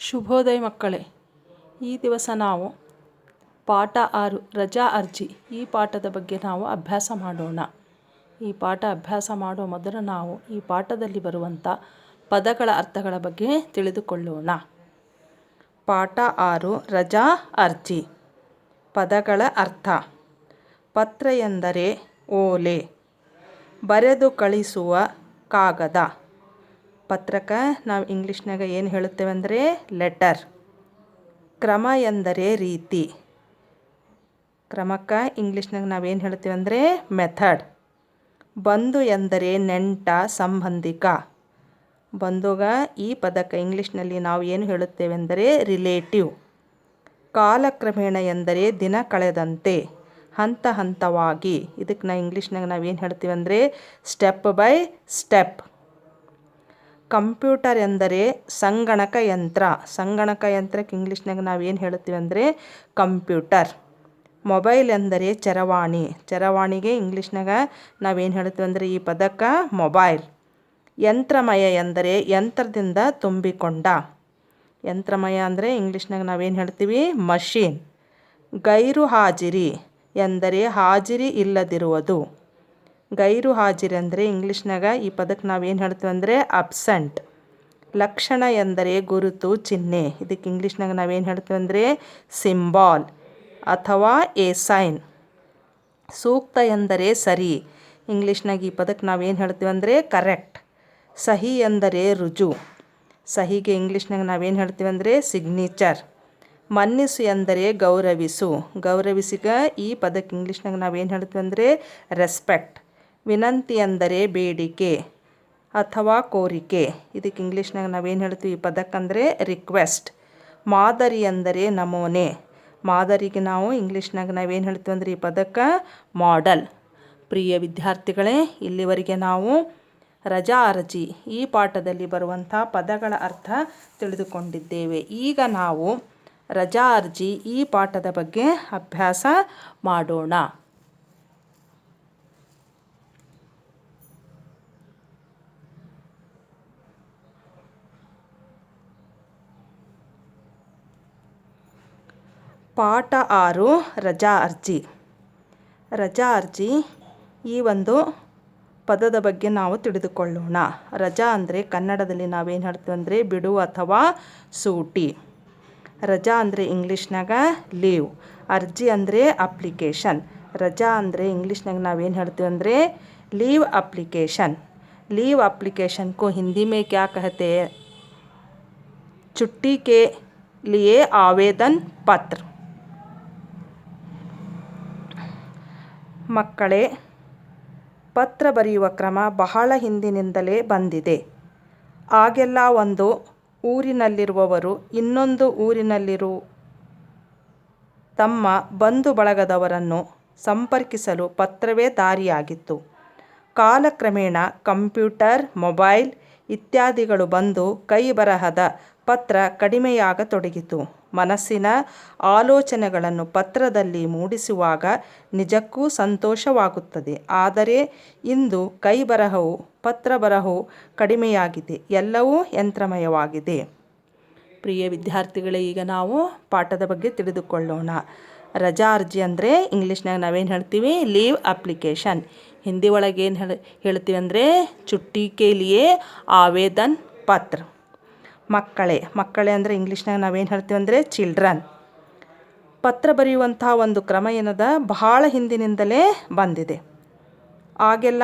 ಶುಭೋದಯ ಮಕ್ಕಳೇ. ಈ ದಿವಸ ನಾವು ಪಾಠ 6 ರಜಾ ಅರ್ಜಿ ಈ ಪಾಠದ ಬಗ್ಗೆ ನಾವು ಅಭ್ಯಾಸ ಮಾಡೋಣ. ಈ ಪಾಠ ಅಭ್ಯಾಸ ಮಾಡೋ ಮೊದಲು ನಾವು ಈ ಪಾಠದಲ್ಲಿ ಬರುವಂಥ ಪದಗಳ ಅರ್ಥಗಳ ಬಗ್ಗೆ ತಿಳಿದುಕೊಳ್ಳೋಣ. ಪಾಠ 6 ರಜಾ ಅರ್ಜಿ. ಪದಗಳ ಅರ್ಥ: ಪತ್ರ ಎಂದರೆ ಓಲೆ, ಬರೆದು ಕಳಿಸುವ ಕಾಗದ. ಪತ್ರಕ್ಕೆ ನಾವು ಇಂಗ್ಲೀಷ್ನಾಗ ಏನು ಹೇಳುತ್ತೇವೆ ಅಂದರೆ ಲೆಟರ್. ಕ್ರಮ ಎಂದರೆ ರೀತಿ. ಕ್ರಮಕ್ಕೆ ಇಂಗ್ಲೀಷ್ನಾಗ ನಾವೇನು ಹೇಳ್ತೀವಿ ಅಂದರೆ ಮೆಥಡ್. ಬಂಧು ಎಂದರೆ ನೆಂಟ ಸಂಬಂಧಿಕ. ಬಂಧುಗ ಈ ಪದಕ್ಕೆ ಇಂಗ್ಲೀಷ್ನಲ್ಲಿ ನಾವು ಏನು ಹೇಳುತ್ತೇವೆ ಅಂದರೆ ರಿಲೇಟಿವ್. ಕಾಲಕ್ರಮೇಣ ಎಂದರೆ ದಿನ ಕಳೆದಂತೆ, ಹಂತ ಹಂತವಾಗಿ. ಇದಕ್ಕೆ ನಾವು ಇಂಗ್ಲೀಷ್ನಾಗ ನಾವೇನು ಹೇಳ್ತೀವಿ ಅಂದರೆ ಸ್ಟೆಪ್ ಬೈ ಸ್ಟೆಪ್. ಕಂಪ್ಯೂಟರ್ ಎಂದರೆ ಸಂಗಣಕ ಯಂತ್ರ. ಸಂಗಣಕ ಯಂತ್ರಕ್ಕೆ ಇಂಗ್ಲೀಷ್ನಾಗ ನಾವೇನು ಹೇಳ್ತೀವಿ ಅಂದರೆ ಕಂಪ್ಯೂಟರ್. ಮೊಬೈಲ್ ಎಂದರೆ ಚರವಾಣಿ. ಚರವಾಣಿಗೆ ಇಂಗ್ಲೀಷ್ನಾಗ ನಾವೇನು ಹೇಳ್ತೀವಿ ಅಂದರೆ ಈ ಪದಕ್ಕೆ ಮೊಬೈಲ್. ಯಂತ್ರಮಯ ಎಂದರೆ ಯಂತ್ರದಿಂದ ತುಂಬಿಕೊಂಡ. ಯಂತ್ರಮಯ ಅಂದರೆ ಇಂಗ್ಲೀಷ್ನಾಗ ನಾವೇನು ಹೇಳ್ತೀವಿ ಮಷೀನ್. ಗೈರು ಹಾಜಿರಿ ಎಂದರೆ ಹಾಜಿರಿ ಇಲ್ಲದಿರುವುದು. ಗೈರು ಹಾಜಿರಿ ಅಂದರೆ ಇಂಗ್ಲೀಷ್ನಾಗ ಈ ಪದಕ್ಕೆ ನಾವೇನು ಹೇಳ್ತೀವಿ ಅಂದರೆ ಅಬ್ಸೆಂಟ್. ಲಕ್ಷಣ ಎಂದರೆ ಗುರುತು ಚಿಹ್ನೆ. ಇದಕ್ಕೆ ಇಂಗ್ಲೀಷ್ನಾಗ ನಾವೇನು ಹೇಳ್ತೀವಿ ಅಂದರೆ ಸಿಂಬಾಲ್ ಅಥವಾ ಎ ಸೈನ್. ಸೂಕ್ತ ಎಂದರೆ ಸರಿ. ಇಂಗ್ಲೀಷ್ನಾಗ ಈ ಪದಕ್ಕೆ ನಾವೇನು ಹೇಳ್ತೀವಿ ಅಂದರೆ ಕರೆಕ್ಟ್. ಸಹಿ ಎಂದರೆ ರುಜು. ಸಹಿಗೆ ಇಂಗ್ಲೀಷ್ನಾಗ ನಾವೇನು ಹೇಳ್ತೀವಿ ಅಂದರೆ ಸಿಗ್ನೇಚರ್. ಮನ್ನಿಸು ಎಂದರೆ ಗೌರವಿಸು. ಗೌರವಿಸಿಗ ಈ ಪದಕ್ಕೆ ಇಂಗ್ಲೀಷ್ನಾಗ ನಾವೇನು ಹೇಳ್ತೀವಿ ಅಂದರೆ ರೆಸ್ಪೆಕ್ಟ್. ವಿನಂತಿ ಎಂದರೆ ಬೇಡಿಕೆ ಅಥವಾ ಕೋರಿಕೆ. ಇದಕ್ಕೆ ಇಂಗ್ಲೀಷ್ನಾಗ ನಾವೇನು ಹೇಳ್ತೀವಿ ಈ ಪದಕ್ಕಂದರೆ ರಿಕ್ವೆಸ್ಟ್. ಮಾದರಿ ಎಂದರೆ ನಮೂನೆ. ಮಾದರಿಗೆ ನಾವು ಇಂಗ್ಲೀಷ್ನಾಗ ನಾವೇನು ಹೇಳ್ತೀವಿ ಅಂದರೆ ಈ ಪದಕ್ಕೆ ಮಾಡೆಲ್. ಪ್ರಿಯ ವಿದ್ಯಾರ್ಥಿಗಳೇ, ಇಲ್ಲಿವರೆಗೆ ನಾವು ರಜಾ ಅರ್ಜಿ ಈ ಪಾಠದಲ್ಲಿ ಬರುವಂಥ ಪದಗಳ ಅರ್ಥ ತಿಳಿದುಕೊಂಡಿದ್ದೇವೆ. ಈಗ ನಾವು ರಜಾ ಅರ್ಜಿ ಈ ಪಾಠದ ಬಗ್ಗೆ ಅಭ್ಯಾಸ ಮಾಡೋಣ. ಪಾಠ 6 ರಜಾ ಅರ್ಜಿ. ರಜಾ ಅರ್ಜಿ ಈ ಒಂದು ಪದದ ಬಗ್ಗೆ ನಾವು ತಿಳಿದುಕೊಳ್ಳೋಣ. ರಜಾ ಅಂದರೆ ಕನ್ನಡದಲ್ಲಿ ನಾವೇನು ಹೇಳ್ತೀವಿ ಅಂದರೆ ಬಿಡು ಅಥವಾ ಸೂಟಿ. ರಜಾ ಅಂದರೆ ಇಂಗ್ಲೀಷ್ನಾಗ ಲೀವ್. ಅರ್ಜಿ ಅಂದರೆ ಅಪ್ಲಿಕೇಶನ್. ರಜಾ ಅಂದರೆ ಇಂಗ್ಲೀಷ್ನಾಗ ನಾವೇನು ಹೇಳ್ತೀವಿ ಅಂದರೆ ಲೀವ್ ಅಪ್ಲಿಕೇಶನ್. लीव एप्लीकेशन को हिंदी में क्या कहते हैं? छुट्टी के लिए आवेदन पत्र. ಮಕ್ಕಳೇ, ಪತ್ರ ಬರೆಯುವ ಕ್ರಮ ಬಹಳ ಹಿಂದಿನಿಂದಲೇ ಬಂದಿದೆ. ಆಗೆಲ್ಲ ಒಂದು ಊರಿನಲ್ಲಿರುವವರು ಇನ್ನೊಂದು ಊರಿನಲ್ಲಿರು ತಮ್ಮ ಬಂಧು ಬಳಗದವರನ್ನು ಸಂಪರ್ಕಿಸಲು ಪತ್ರವೇ ದಾರಿಯಾಗಿತ್ತು. ಕಾಲಕ್ರಮೇಣ ಕಂಪ್ಯೂಟರ್, ಮೊಬೈಲ್ ಇತ್ಯಾದಿಗಳು ಬಂದು ಕೈ ಬರಹದ ಪತ್ರ ಕಡಿಮೆಯಾಗತೊಡಗಿತು. ಮನಸ್ಸಿನ ಆಲೋಚನೆಗಳನ್ನು ಪತ್ರದಲ್ಲಿ ಮೂಡಿಸುವಾಗ ನಿಜಕ್ಕೂ ಸಂತೋಷವಾಗುತ್ತದೆ. ಆದರೆ ಇಂದು ಕೈ ಬರಹವು, ಪತ್ರ ಬರಹವು ಕಡಿಮೆಯಾಗಿದೆ. ಎಲ್ಲವೂ ಯಂತ್ರಮಯವಾಗಿದೆ. ಪ್ರಿಯ ವಿದ್ಯಾರ್ಥಿಗಳೇ, ಈಗ ನಾವು ಪಾಠದ ಬಗ್ಗೆ ತಿಳಿದುಕೊಳ್ಳೋಣ. ರಜಾ ಅರ್ಜಿ ಅಂದರೆ ಇಂಗ್ಲೀಷ್ನಾಗ ನಾವೇನು ಹೇಳ್ತೀವಿ ಲೀವ್ ಅಪ್ಲಿಕೇಶನ್. ಹಿಂದಿ ಒಳಗೆ ಏನು ಹೇಳ್ತೀವಿ ಅಂದರೆ ಚುಟ್ಟಿ ಕೆ ಲಿಯೇ ಆವೇದನ್ ಪತ್ರ. ಮಕ್ಕಳೇ ಅಂದರೆ ಇಂಗ್ಲೀಷ್ನಾಗ ನಾವೇನು ಹೇಳ್ತೀವಿ ಅಂದರೆ ಚಿಲ್ಡ್ರನ್. ಪತ್ರ ಬರೆಯುವಂಥ ಒಂದು ಕ್ರಮ ಏನದ ಬಹಳ ಹಿಂದಿನಿಂದಲೇ ಬಂದಿದೆ. ಆಗೆಲ್ಲ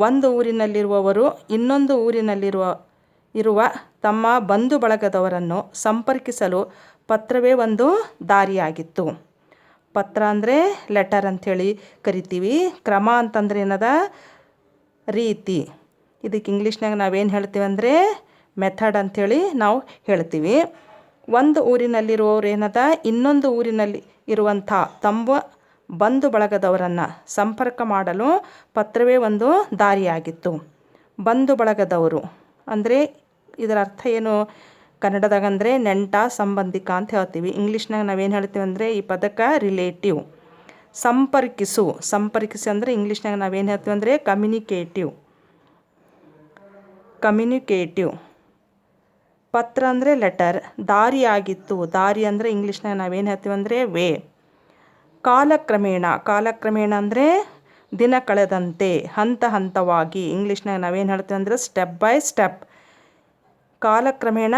ಒಂದು ಊರಿನಲ್ಲಿರುವವರು ಇನ್ನೊಂದು ಊರಿನಲ್ಲಿರುವ ತಮ್ಮ ಬಂಧು ಬಳಗದವರನ್ನು ಸಂಪರ್ಕಿಸಲು ಪತ್ರವೇ ಒಂದು ದಾರಿಯಾಗಿತ್ತು. ಪತ್ರ ಅಂದರೆ ಲೆಟರ್ ಅಂಥೇಳಿ ಕರಿತೀವಿ. ಕ್ರಮ ಅಂತಂದ್ರೆ ಏನದ ರೀತಿ. ಇದಕ್ಕೆ ಇಂಗ್ಲೀಷ್ನಾಗ ನಾವೇನು ಹೇಳ್ತೀವಿ ಅಂದರೆ ಮೆಥಡ್ ಅಂಥೇಳಿ ನಾವು ಹೇಳ್ತೀವಿ. ಒಂದು ಊರಿನಲ್ಲಿರುವವರು ಏನದ ಇನ್ನೊಂದು ಊರಿನಲ್ಲಿ ಇರುವಂಥ ತಮ್ಮ ಬಂಧು ಬಳಗದವರನ್ನು ಸಂಪರ್ಕ ಮಾಡಲು ಪತ್ರವೇ ಒಂದು ದಾರಿಯಾಗಿತ್ತು. ಬಂಧು ಬಳಗದವರು ಅಂದರೆ ಇದರ ಅರ್ಥ ಏನು ಕನ್ನಡದಾಗ ಅಂದರೆ ನೆಂಟ ಸಂಬಂಧಿಕ ಅಂತ ಹೇಳ್ತೀವಿ. ಇಂಗ್ಲೀಷ್ನಾಗ ನಾವೇನು ಹೇಳ್ತೀವಿ ಅಂದರೆ ಈ ಪದಕ್ಕೆ ರಿಲೇಟಿವ್. ಸಂಪರ್ಕಿಸು ಅಂದರೆ ಇಂಗ್ಲೀಷ್ನಾಗ ನಾವೇನು ಹೇಳ್ತೀವಿ ಅಂದರೆ ಕಮ್ಯುನಿಕೇಟಿವ್. ಪತ್ರ ಅಂದರೆ ಲೆಟರ್. ದಾರಿ ಆಗಿತ್ತು. ದಾರಿ ಅಂದರೆ ಇಂಗ್ಲೀಷ್ನಾಗ ನಾವೇನು ಹೇಳ್ತೀವಿ ಅಂದರೆ ವೇ. ಕಾಲಕ್ರಮೇಣ. ಕಾಲಕ್ರಮೇಣ ಅಂದರೆ ದಿನ ಕಳೆದಂತೆ, ಹಂತ ಹಂತವಾಗಿ. ಇಂಗ್ಲೀಷ್ನಾಗ ನಾವೇನು ಹೇಳ್ತೀವಿ ಅಂದರೆ ಸ್ಟೆಪ್ ಬೈ ಸ್ಟೆಪ್. ಕಾಲಕ್ರಮೇಣ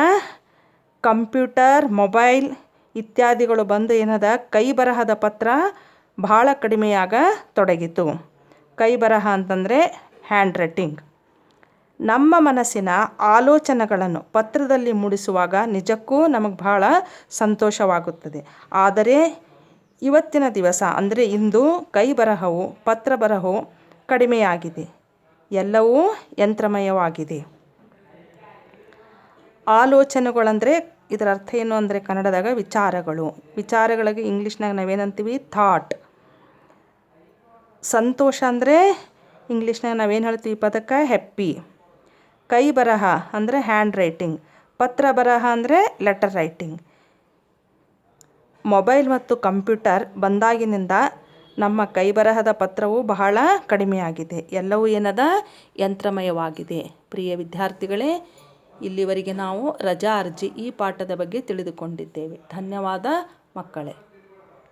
ಕಂಪ್ಯೂಟರ್, ಮೊಬೈಲ್ ಇತ್ಯಾದಿಗಳು ಬಂದು ಏನದ ಕೈ ಬರಹದ ಪತ್ರ ಭಾಳ ಕಡಿಮೆಯಾಗ ತೊಡಗಿತು. ಕೈ ಬರಹ ಅಂತಂದರೆ ಹ್ಯಾಂಡ್ ರೈಟಿಂಗ್. ನಮ್ಮ ಮನಸ್ಸಿನ ಆಲೋಚನೆಗಳನ್ನು ಪತ್ರದಲ್ಲಿ ಮೂಡಿಸುವಾಗ ನಿಜಕ್ಕೂ ನಮಗೆ ಭಾಳ ಸಂತೋಷವಾಗುತ್ತದೆ. ಆದರೆ ಇವತ್ತಿನ ದಿವಸ ಅಂದರೆ ಇಂದು ಕೈ ಬರಹವು, ಪತ್ರ ಬರಹವು ಕಡಿಮೆಯಾಗಿದೆ. ಎಲ್ಲವೂ ಯಂತ್ರಮಯವಾಗಿದೆ. ಆಲೋಚನೆಗಳಂದರೆ ಇದರ ಅರ್ಥ ಏನು ಅಂದರೆ ಕನ್ನಡದಾಗ ವಿಚಾರಗಳು. ವಿಚಾರಗಳಿಗೆ ಇಂಗ್ಲೀಷ್ನಾಗ ನಾವೇನಂತೀವಿ ಥಾಟ್. ಸಂತೋಷ ಅಂದರೆ ಇಂಗ್ಲೀಷ್ನಾಗ ನಾವೇನು ಹೇಳ್ತೀವಿ ಪದಕ್ಕೆ ಹ್ಯಾಪಿ. ಕೈ ಬರಹ ಅಂದರೆ ಹ್ಯಾಂಡ್ ರೈಟಿಂಗ್. ಪತ್ರ ಬರಹ ಅಂದರೆ ಲೆಟರ್ ರೈಟಿಂಗ್. ಮೊಬೈಲ್ ಮತ್ತು ಕಂಪ್ಯೂಟರ್ ಬಂದಾಗಿನಿಂದ ನಮ್ಮ ಕೈ ಬರಹದ ಪತ್ರವು ಬಹಳ ಕಡಿಮೆಯಾಗಿದೆ. ಎಲ್ಲವೂ ಏನದ ಯಂತ್ರಮಯವಾಗಿದೆ. ಪ್ರಿಯ ವಿದ್ಯಾರ್ಥಿಗಳೇ, ಇಲ್ಲಿವರೆಗೆ ನಾವು ರಜಾ ಅರ್ಜಿ ಈ ಪಾಠದ ಬಗ್ಗೆ ತಿಳಿದುಕೊಂಡಿದ್ದೇವೆ. ಧನ್ಯವಾದ ಮಕ್ಕಳೇ.